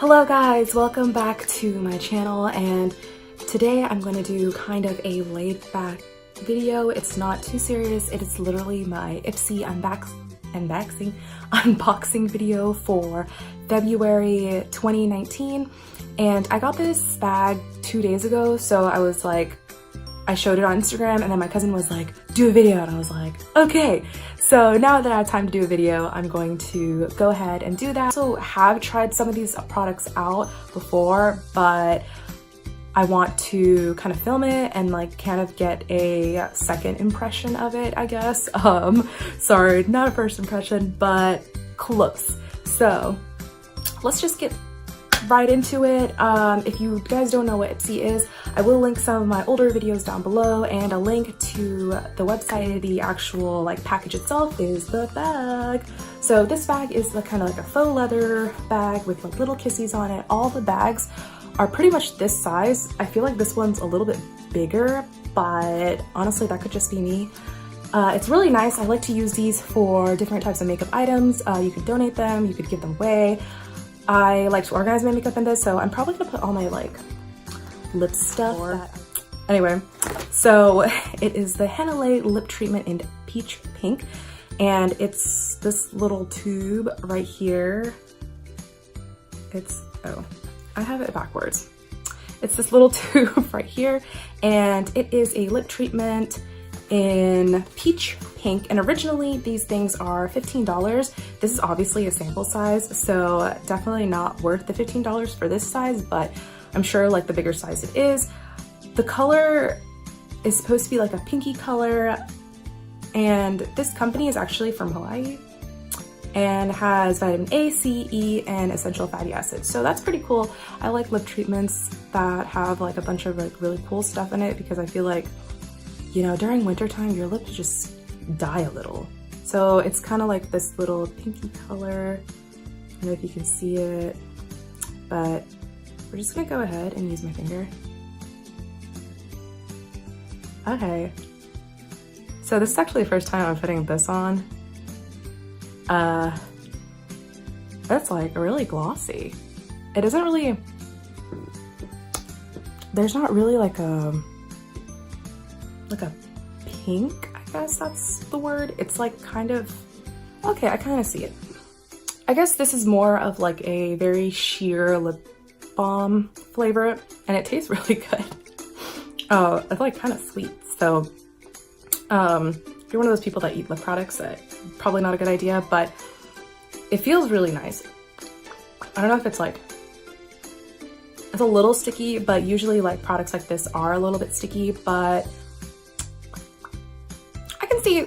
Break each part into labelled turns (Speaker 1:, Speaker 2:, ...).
Speaker 1: Hello guys, welcome back to my channel, and today I'm going to do kind of a laid back video. It's not too serious. It is literally my Ipsy unboxing video for February 2019, and I got this bag 2 days ago, so I was like, I showed it on Instagram, and then my cousin was like, do a video, and I was like, okay. So now that I have time to do a video, I'm going to go ahead and do that. So have tried some of these products out before, but I want to kind of film it and like kind of get a second impression of it, I guess. Sorry, not a first impression, but close. So let's just get right into it. If you guys don't know what Ipsy is, I will link some of my older videos down below, and a link to the website. The actual like package itself is the bag. So this bag is the kind of like a faux leather bag with like little kissies on it. All the bags are pretty much this size. I feel like this one's a little bit bigger, but honestly that could just be me. It's really nice. I like to use these for different types of makeup items. You could donate them, you could give them away. I like to organize my makeup in this, so I'm probably gonna put all my like lip stuff. Anyway, so it is the Hanalei lip treatment in peach pink, and it's this little tube right here. Oh, I have it backwards. It's this little tube right here, and it is a lip treatment in peach pink, and originally these things are $15. This is obviously a sample size, so definitely not worth the $15 for this size, but I'm sure like the bigger size it is. The color is supposed to be like a pinky color, and this company is actually from Hawaii and has vitamin A, C, E, and essential fatty acids. So that's pretty cool. I like lip treatments that have like a bunch of like really cool stuff in it, because I feel like, you know, during wintertime, your lips just die a little. So it's kind of like this little pinky color. I don't know if you can see it, but we're just gonna go ahead and use my finger. Okay. So this is actually the first time I'm putting this on. That's like really glossy. It isn't really, there's not really like a pink, I guess that's the word. It's like kind of, okay, I kind of see it. I guess this is more of like a very sheer lip balm flavor, and it tastes really good. Oh, it's like kind of sweet. So if you're one of those people that eat lip products, probably not a good idea, but it feels really nice. I don't know if it's like, it's a little sticky, but usually like products like this are a little bit sticky, but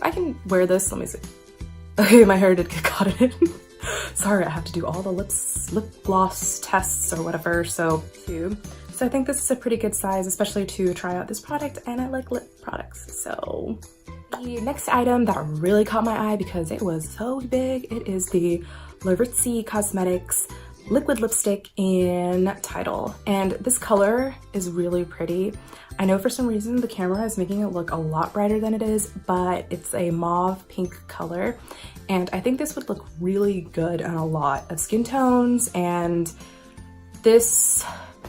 Speaker 1: I can wear this. Let me see. Okay, my hair did get caught in it. Sorry, I have to do all the lip gloss tests or whatever, so I think this is a pretty good size, especially to try out this product, and I like lip products. So the next item that really caught my eye because it was so big, it is the Laritzy Cosmetics liquid lipstick in Tidal, and this color is really pretty. I know for some reason the camera is making it look a lot brighter than it is, but it's a mauve pink color, and I think this would look really good on a lot of skin tones, and this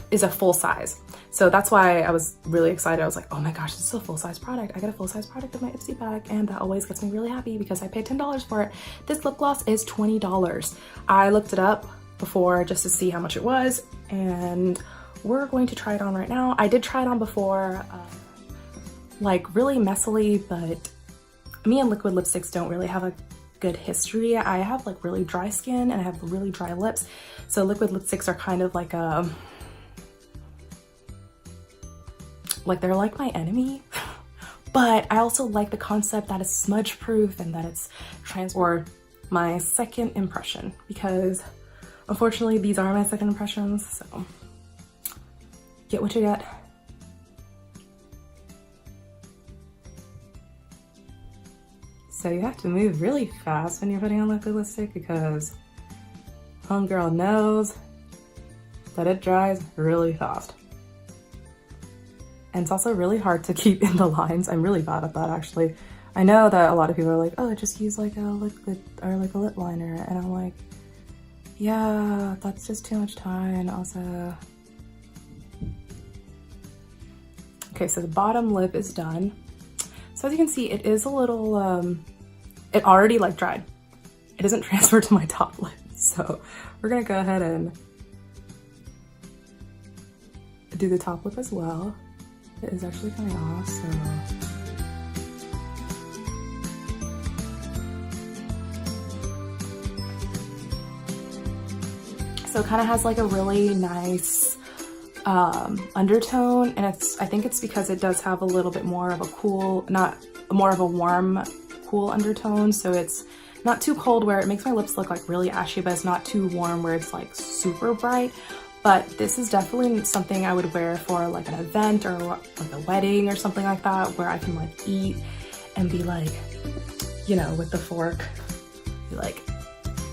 Speaker 1: is a full size. So that's why I was really excited. I was like, oh my gosh, this is a full-size product. I got a full-size product in my Ipsy bag, and that always gets me really happy because I paid $10 for it. This lip gloss is $20. I looked it up before just to see how much it was, and we're going to try it on right now. I did try it on before, like really messily, but me and liquid lipsticks don't really have a good history. I have like really dry skin and I have really dry lips, so liquid lipsticks are kind of like they're like my enemy. But I also like the concept that it's smudge proof and that it's or my second impression, because unfortunately these are my second impressions, so get what you get. So you have to move really fast when you're putting on liquid lipstick, because homegirl knows that it dries really fast. And it's also really hard to keep in the lines. I'm really bad at that, actually. I know that a lot of people are like, oh, just use like a liquid or like a lip liner, and I'm like, Yeah, that's just too much time also. Okay, so the bottom lip is done. So as you can see, it is a little, it already like dried. It doesn't transfer to my top lip. So we're gonna go ahead and do the top lip as well. It is actually coming off, so. So it kind of has like a really nice undertone, and I think it's because it does have a little bit more of a cool, not more of a warm, cool undertone. So it's not too cold where it makes my lips look like really ashy, but it's not too warm where it's like super bright. But this is definitely something I would wear for like an event or like a wedding or something like that, where I can like eat and be like, you know, with the fork, be like,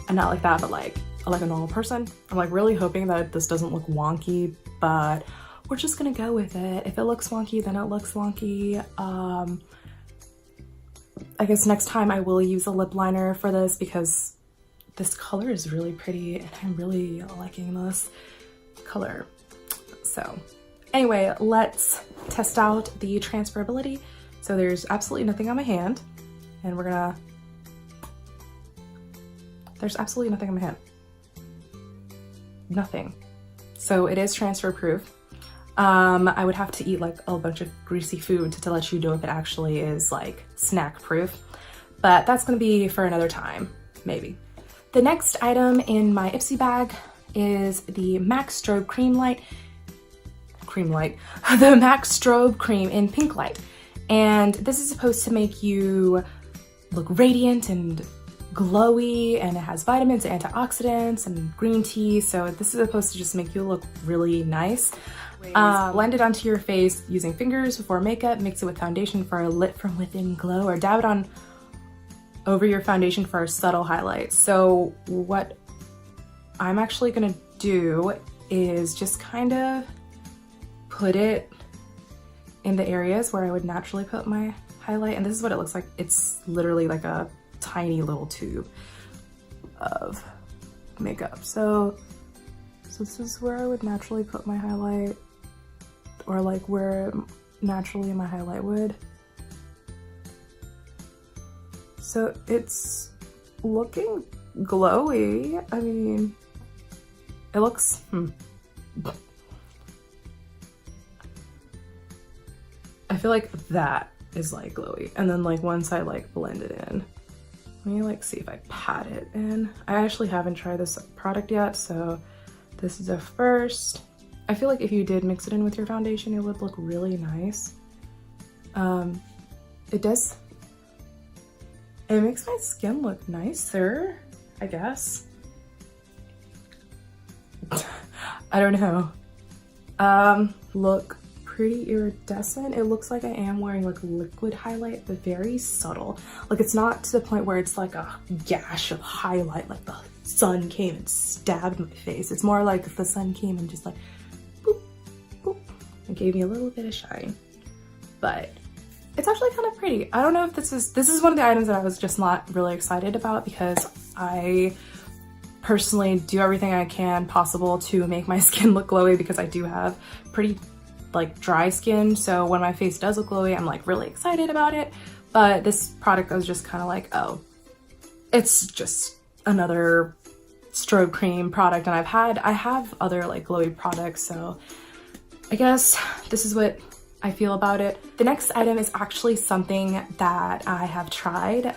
Speaker 1: and not like that, but like a normal person. I'm like really hoping that this doesn't look wonky, but we're just gonna go with it. If it looks wonky, then it looks wonky. I guess next time I will use a lip liner for this because this color is really pretty and I'm really liking this color. So anyway, let's test out the transferability. So there's absolutely nothing on my hand, and there's absolutely nothing on my hand. Nothing. So it is transfer proof. I would have to eat like a bunch of greasy food to let you know if it actually is like snack proof, but that's gonna be for another time, maybe. The next item in my Ipsy bag is the MAC Strobe the MAC Strobe Cream in Pink Light. And this is supposed to make you look radiant and glowy, and it has vitamins, antioxidants, and green tea. So this is supposed to just make you look really nice. Blend it onto your face using fingers before makeup, mix it with foundation for a lit from within glow, or dab it on over your foundation for a subtle highlight. So what I'm actually gonna do is just kind of put it in the areas where I would naturally put my highlight, and this is what it looks like. It's literally like a tiny little tube of makeup. So this is where I would naturally put my highlight, or like where naturally my highlight would. So it's looking glowy. I mean, it looks, I feel like that is like glowy. And then like once I like blend it in, let me like see if I pat it in. I actually haven't tried this product yet, so this is a first. I feel like if you did mix it in with your foundation, it would look really nice. It makes my skin look nicer, I guess. I don't know. Look pretty iridescent. It looks like I am wearing like liquid highlight, but very subtle. Like it's not to the point where it's like a gash of highlight, like the sun came and stabbed my face. It's more like if the sun came and just like boop, boop, and gave me a little bit of shine. But it's actually kind of pretty. I don't know if this is one of the items that I was just not really excited about, because I personally do everything I can possible to make my skin look glowy, because I do have pretty like dry skin. So when my face does look glowy, I'm like really excited about it. But this product, I was just kind of like, oh, it's just another strobe cream product. And I have other like glowy products, so I guess this is what I feel about it. The next item is actually something that I have tried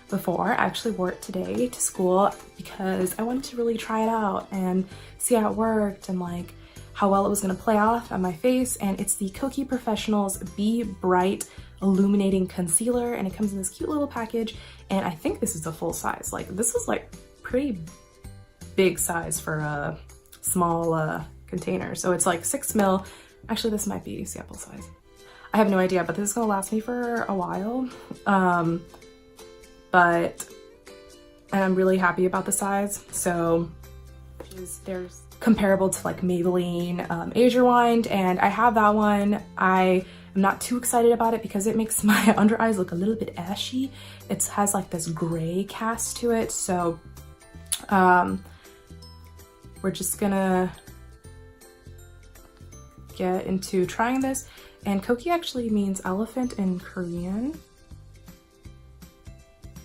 Speaker 1: before. I actually wore it today to school because I wanted to really try it out and see how it worked and like how well it was gonna play off on my face. And it's the Kokie Professionals Be Bright Illuminating Concealer, and it comes in this cute little package, and I think this is a full size. Like this is like pretty big size for a small container. So it's like 6 ml. Actually, this might be sample size. I have no idea, but this is gonna last me for a while. And I'm really happy about the size. So there's comparable to like Maybelline Age Rewind, and I have that one. I am not too excited about it because it makes my under eyes look a little bit ashy. It has like this gray cast to it. So we're just gonna get into trying this. And Kokie actually means elephant in Korean.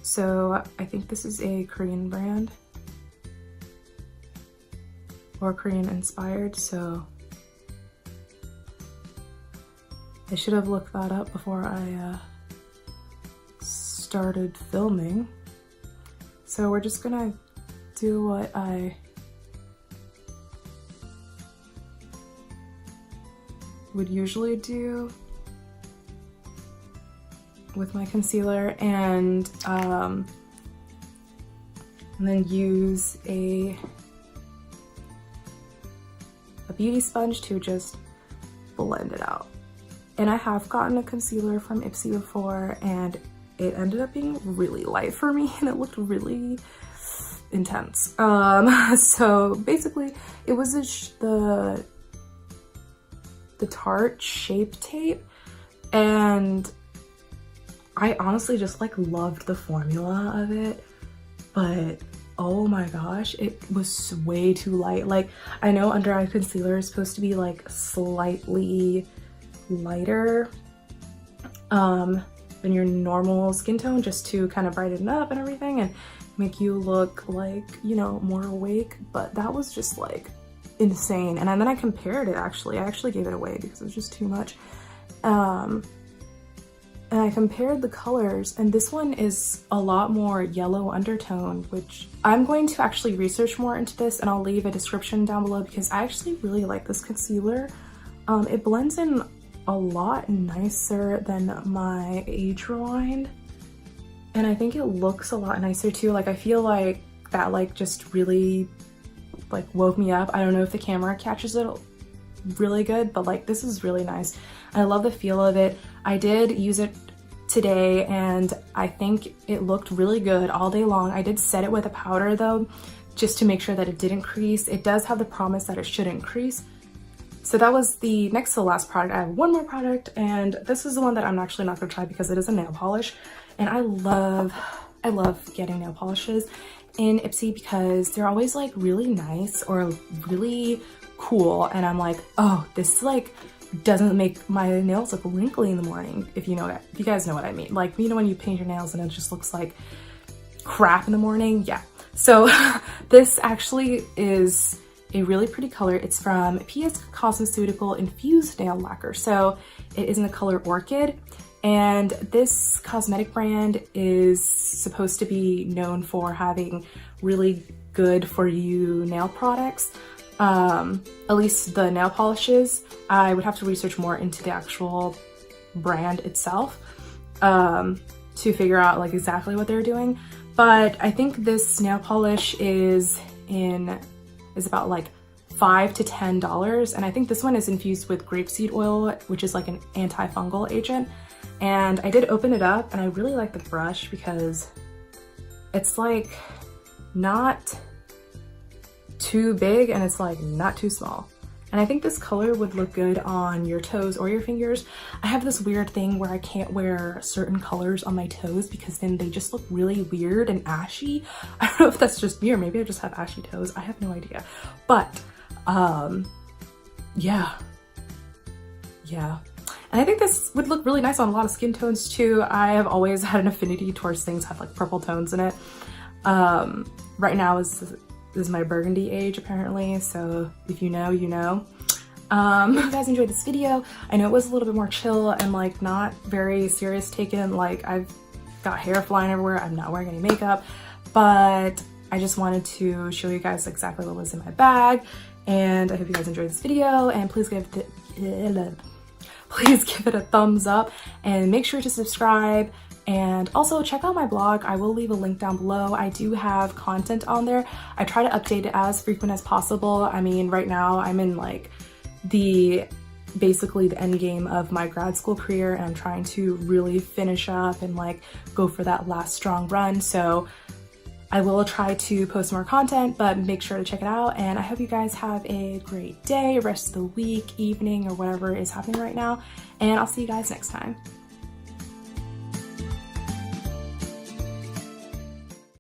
Speaker 1: So I think this is a Korean brand or Korean inspired, so I should have looked that up before I started filming. So we're just gonna do what I would usually do with my concealer, and then use a beauty sponge to just blend it out. And I have gotten a concealer from Ipsy before, and it ended up being really light for me, and it looked really intense. So basically, it was the Tarte Shape Tape, and I honestly just like loved the formula of it, but oh my gosh, it was way too light. Like, I know under eye concealer is supposed to be like slightly lighter than your normal skin tone, just to kind of brighten it up and everything and make you look like, you know, more awake, but that was just like insane. And then I compared it, actually. I actually gave it away because it was just too much. And I compared the colors, and this one is a lot more yellow undertone, which I'm going to actually research more into this, and I'll leave a description down below because I actually really like this concealer. It blends in a lot nicer than my Age Rewind, and I think it looks a lot nicer too. Like, I feel like that like just really like woke me up. I don't know if the camera catches it really good, but like this is really nice. I love the feel of it. I did use it today, and I think it looked really good all day long. I did set it with a powder though, just to make sure that it didn't crease. It does have the promise that it shouldn't crease. So that was the next to the last product. I have one more product, and this is the one that I'm actually not gonna try because it is a nail polish. And I love getting nail polishes in Ipsy because they're always like really nice or really cool, and I'm like, oh, this like doesn't make my nails look wrinkly in the morning, if you guys know what I mean. Like, you know when you paint your nails and it just looks like crap in the morning? Yeah. So this actually is a really pretty color. It's from PS Cosmeceutical Infused Nail Lacquer. So it is in the color Orchid, and this cosmetic brand is supposed to be known for having really good for you nail products. At least the nail polishes. I would have to research more into the actual brand itself to figure out like exactly what they're doing. But I think this nail polish is about like $5 to $10, and I think this one is infused with grapeseed oil, which is like an antifungal agent. And I did open it up, and I really like the brush because it's like not too big and it's like not too small. And I think this color would look good on your toes or your fingers. I have this weird thing where I can't wear certain colors on my toes because then they just look really weird and ashy. I don't know if that's just me or maybe I just have ashy toes. I have no idea. But yeah. And I think this would look really nice on a lot of skin tones too. I have always had an affinity towards things that have like purple tones in it. Right now is my burgundy age apparently, so if you know, you know. If you guys enjoyed this video, I know it was a little bit more chill and like not very serious taken. Like, I've got hair flying everywhere, I'm not wearing any makeup, but I just wanted to show you guys exactly what was in my bag. And I hope you guys enjoyed this video, and please give it a thumbs up and make sure to subscribe. And also check out my blog. I will leave a link down below. I do have content on there. I try to update it as frequent as possible. I mean, right now I'm in like basically the end game of my grad school career, and I'm trying to really finish up and like go for that last strong run. So I will try to post more content, but make sure to check it out. And I hope you guys have a great day, rest of the week, evening, or whatever is happening right now. And I'll see you guys next time.